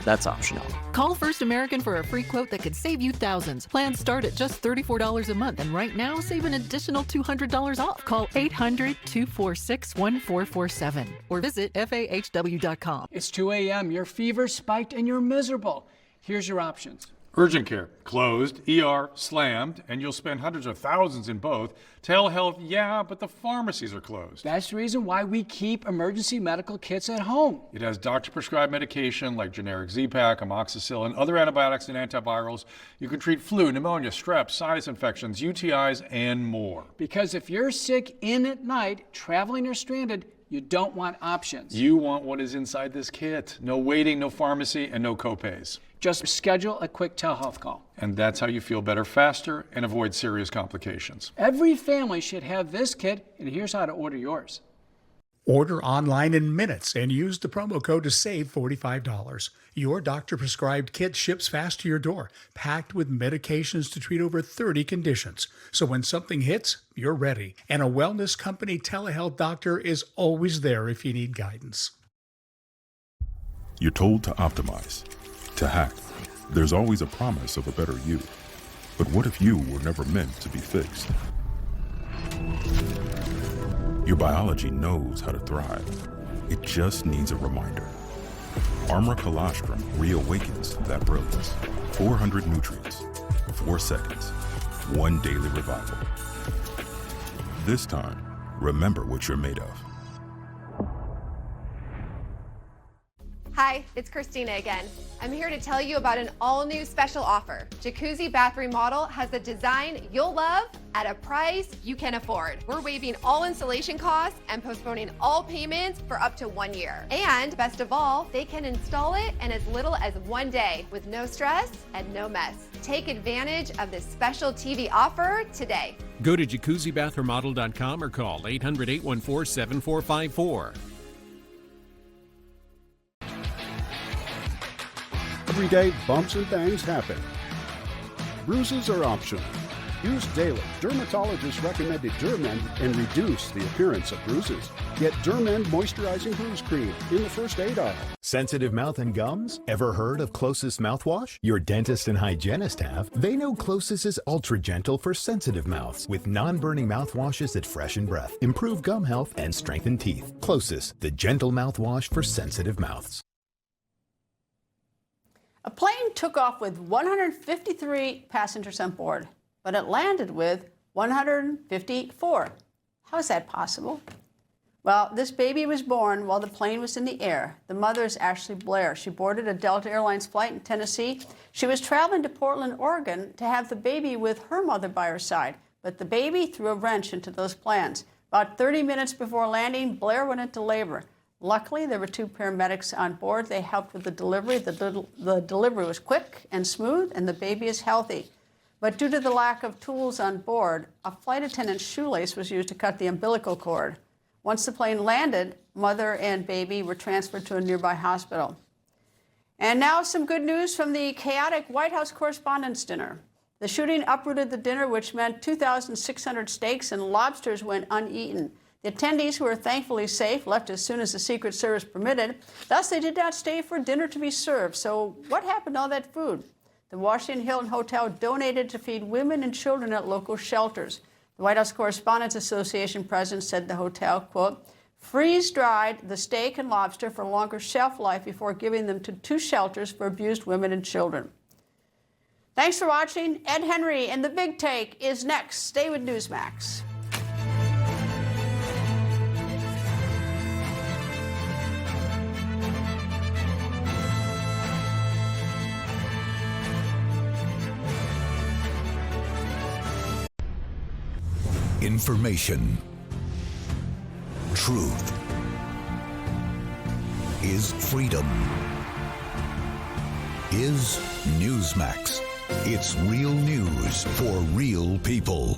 that's optional.
Call First American for a free quote that could save you thousands. Plans start at just $34 a month, and right now, save an additional $200 off. Call 800-246-1447 or visit FAHW.com.
It's 2 a.m., your fever spiked, and you're miserable. Here's your options.
Urgent care, closed. ER, slammed, and you'll spend hundreds of thousands in both. Telehealth, yeah, but the pharmacies are closed.
That's the reason why we keep emergency medical kits at home.
It has doctor-prescribed medication like generic Z-Pak, amoxicillin, other antibiotics and antivirals. You can treat flu, pneumonia, strep, sinus infections, UTIs, and more.
Because if you're sick in at night, traveling or stranded, you don't want options.
You want what is inside this kit. No waiting, no pharmacy, and no copays.
Just schedule a quick telehealth call.
And that's how you feel better faster and avoid serious complications.
Every family should have this kit, and here's how to order yours.
Order online in minutes and use the promo code to save $45. Your doctor-prescribed kit ships fast to your door, packed with medications to treat over 30 conditions. So when something hits, you're ready. And a wellness company telehealth doctor is always there if you need guidance.
You're told to optimize, to hack. There's always a promise of a better you. But what if you were never meant to be fixed? Your biology knows how to thrive. It just needs a reminder. Armor Colostrum reawakens that brilliance. 400 nutrients, 4 seconds, 1 daily revival. This time, remember what you're made of.
Hi, it's Christina again. I'm here to tell you about an all-new special offer. Jacuzzi Bath Remodel has a design you'll love at a price you can afford. We're waiving all installation costs and postponing all payments for up to 1 year. And best of all, they can install it in as little as 1 day with no stress and no mess. Take advantage of this special TV offer today.
Go to jacuzzibathremodel.com or call 800-814-7454.
Every day, bumps and bangs happen. Bruises are optional. Use daily dermatologist-recommended Dermend and reduce the appearance of bruises. Get Dermend Moisturizing Bruise Cream in the first aid aisle.
Sensitive mouth and gums? Ever heard of Closest mouthwash? Your dentist and hygienist have. They know Closest is ultra gentle for sensitive mouths with non-burning mouthwashes that freshen breath, improve gum health, and strengthen teeth. Closest, the gentle mouthwash for sensitive mouths.
A plane took off with 153 passengers on board, but it landed with 154. How is that possible? Well, this baby was born while the plane was in the air. The mother is Ashley Blair. She boarded a Delta Airlines flight in Tennessee. She was traveling to Portland, Oregon to have the baby with her mother by her side, but the baby threw a wrench into those plans. About 30 minutes before landing, Blair went into labor. Luckily, there were 2 paramedics on board. They helped with the delivery. The delivery was quick and smooth, and the baby is healthy. But due to the lack of tools on board, a flight attendant's shoelace was used to cut the umbilical cord. Once the plane landed, mother and baby were transferred to a nearby hospital. And now some good news from the chaotic White House Correspondents' Dinner. The shooting uprooted the dinner, which meant 2,600 steaks and lobsters went uneaten. The attendees, who were thankfully safe, left as soon as the Secret Service permitted. Thus, they did not stay for dinner to be served. So what happened to all that food? The Washington Hilton Hotel donated to feed women and children at local shelters. The White House Correspondents Association president said the hotel, quote, freeze-dried the steak and lobster for longer shelf life before giving them to 2 shelters for abused women and children. Thanks for watching. Ed Henry and The Big Take is next. Stay with Newsmax.
Information. Truth is freedom. Is Newsmax. It's real news for real people.